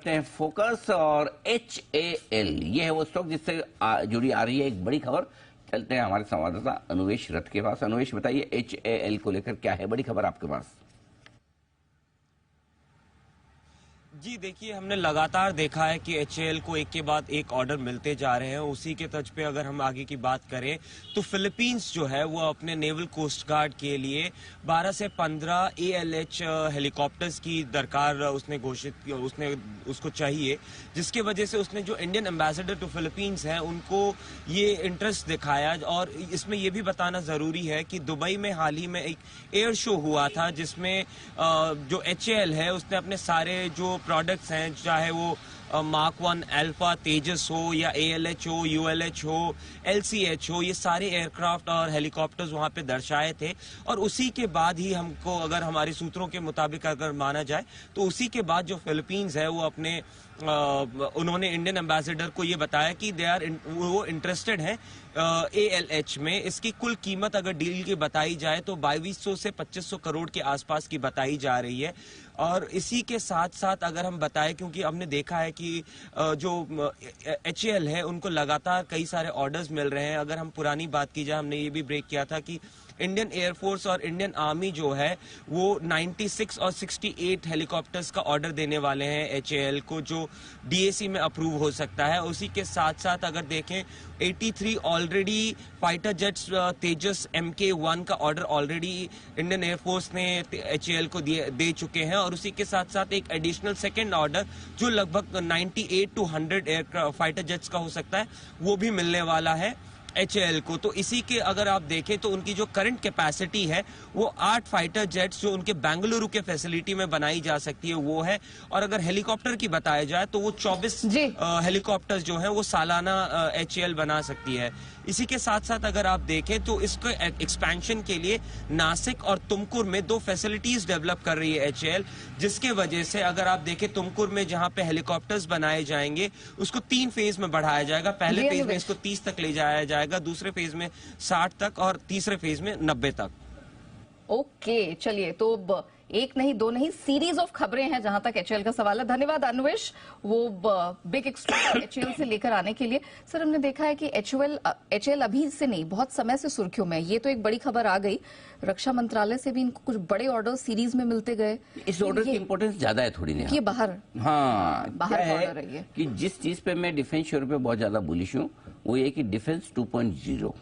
Focus और HAL ये है वो स्टॉक जिससे जुड़ी आ रही है एक बड़ी खबर। चलते हैं हमारे संवाददाता अनुवेश रथ के पास। अनुवेश, बताइए HAL को लेकर क्या है बड़ी खबर आपके पास? जी देखिए, हमने लगातार देखा है कि HAL को एक के बाद एक ऑर्डर मिलते जा रहे हैं। उसी के तर्ज पे अगर हम आगे की बात करें तो फिलीपींस जो है वो अपने नेवल कोस्ट गार्ड के लिए 12 से 15 ALH हेलीकॉप्टर्स की दरकार उसने घोषित की, उसको चाहिए, जिसके वजह से उसने जो इंडियन एम्बेसडर टू फिलीपींस हैं उनको ये इंटरेस्ट दिखाया। और इसमें यह भी बताना जरूरी है कि दुबई में हाल ही में एक एयर शो हुआ था जिसमें जो HAL है उसने अपने सारे जो प्रोडक्ट्स हैं, चाहे वो मार्क 1 अल्फा तेजस हो या ALH हो, ULH हो, LCH हो, ये सारे एयरक्राफ्ट और हेलीकॉप्टर्स वहां पे दर्शाए थे। और उसी के बाद ही हमको, अगर हमारे सूत्रों के मुताबिक अगर माना जाए, तो उसी के बाद जो फिलीपींस है वो अपने उन्होंने इंडियन एम्बेसडर को ये बताया कि वो इंटरेस्टेड हैं ALH में। इसकी कुल कीमत अगर डील की बताई जाए तो 2200 से 2500 करोड़ के आसपास की बताई जा रही है। और इसी के साथ साथ अगर हम बताएं, क्योंकि हमने देखा है कि जो HAL है उनको लगातार कई सारे ऑर्डर्स मिल रहे हैं। अगर हम पुरानी बात की जाए, हमने ये भी ब्रेक किया था कि इंडियन एयरफोर्स और इंडियन आर्मी जो है वो 96 और 68 हेलीकॉप्टर्स का ऑर्डर देने वाले हैं HAL को, जो DAC में अप्रूव हो सकता है। उसी के साथ साथ अगर देखें 83 ऑलरेडी फाइटर जेट्स तेजस MK1 का ऑर्डर ऑलरेडी इंडियन एयरफोर्स ने HAL को दे चुके हैं। और उसी के साथ साथ एक एडिशनल सेकेंड ऑर्डर जो लगभग 98 to 100 एयरक्राफ्ट फाइटर जेट्स का हो सकता है, वो भी मिलने वाला है HAL को। तो इसी के अगर आप देखें तो उनकी जो करंट कैपेसिटी है वो 8 फाइटर जेट्स जो उनके बेंगलुरु के फैसिलिटी में बनाई जा सकती है वो है। और अगर हेलीकॉप्टर की बताया जाए तो वो 24 हेलीकॉप्टर्स जो हैं वो सालाना HAL बना सकती है। इसी के साथ साथ अगर आप देखें तो इसको एक्सपेंशन के लिए नासिक और तुमकुर में 2 फैसिलिटीज डेवलप कर रही है HAL, जिसके वजह से अगर आप देखें तुमकुर में जहां पे हेलीकॉप्टर्स बनाए जाएंगे उसको 3 फेज में बढ़ाया जाएगा। पहले फेज में इसको 30 तक ले जाया जाएगा, दूसरे फेज में 60 तक और तीसरे फेज में 90 तक। ओके, चलिए, तो एक नहीं दो नहीं सीरीज ऑफ खबरें हैं जहां तक HAL का सवाल है। धन्यवाद अनुवेश, वो बिग एक्सपोर्ट HAL से लेकर आने के लिए। सर, हमने देखा है कि HAL अभी से नहीं, बहुत समय से सुर्खियों में। ये तो एक बड़ी खबर आ गई, रक्षा मंत्रालय से भी इनको कुछ बड़े ऑर्डर सीरीज में मिलते गए। इस ऑर्डर की इंपॉर्टेंस ज्यादा है थोड़ी नहीं, ये बाहर ऑर्डर है कि जिस चीज पे मैं डिफेंस शेयर पे बहुत ज्यादा बुलिश हूँ वो ये कि डिफेंस 2.0।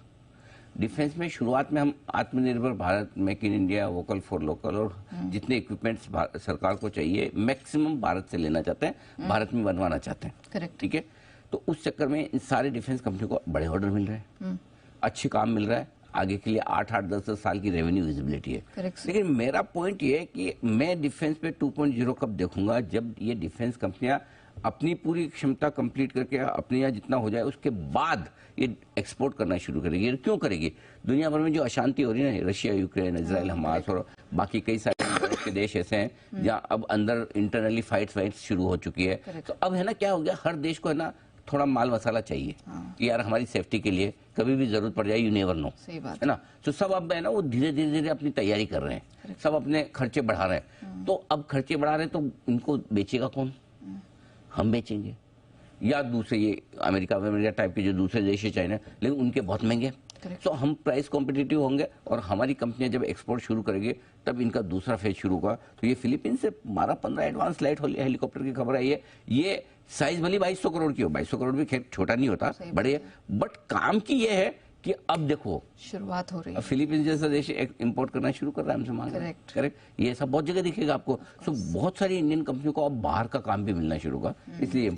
डिफेंस में शुरुआत में हम आत्मनिर्भर Bharat, make in India, vocal for local और जितने इक्विपमेंट्स सरकार को चाहिए मैक्सिमम भारत से लेना चाहते हैं, भारत में बनवाना चाहते हैं। ठीक है, तो उस चक्कर में इन सारे डिफेंस कंपनी को बड़े ऑर्डर मिल रहे हैं, अच्छे काम मिल रहा है, आगे के लिए 8-10 साल की रेवेन्यू विजिबिलिटी है। लेकिन मेरा पॉइंट ये है कि मैं डिफेंस पे 2.0 कब देखूंगा, जब ये डिफेंस कंपनियां अपनी पूरी क्षमता कंप्लीट करके अपने यहाँ जितना हो जाए उसके बाद ये एक्सपोर्ट करना शुरू करेगी। क्यों करेगी? दुनिया भर में जो अशांति हो रही है ना, रशिया, यूक्रेन, इजराइल, हमास और बाकी कई सारे देश ऐसे हैं जहाँ अब अंदर इंटरनली फाइट्स शुरू हो चुकी है। तो अब है ना, क्या हो गया, हर देश को है ना थोड़ा माल मसाला चाहिए कि यार हमारी सेफ्टी के लिए कभी भी जरूरत पड़ जाए, यू नेवर नो, है ना। तो सब अब है ना वो धीरे धीरे अपनी तैयारी कर रहे हैं, सब अपने खर्चे बढ़ा रहे हैं। तो अब खर्चे बढ़ा रहे हैं तो इनको बेचेगा कौन? हम बेचेंगे या दूसरे ये अमेरिका टाइप के जो दूसरे देश है, चाइना, लेकिन उनके बहुत महंगे। तो हम प्राइस कॉम्पिटिटिव होंगे और हमारी कंपनियां जब एक्सपोर्ट शुरू करेंगे तब इनका दूसरा फेज शुरू होगा। तो ये फिलीपींस से 12-15 एडवांस लाइट हेलीकॉप्टर की खबर आई है। ये साइज भली 2200 करोड़ की हो, 2200 करोड़ भी खैर छोटा नहीं होता, बड़े है, बट काम की ये है कि अब देखो शुरुआत हो रही है। फिलीपींस जैसा देश इंपोर्ट करना शुरू कर रहा है हमसे मांग। करेक्ट, ये सब बहुत जगह दिखेगा आपको। सो बहुत सारी इंडियन कंपनियों को अब बाहर का काम भी मिलना शुरू होगा, इसलिए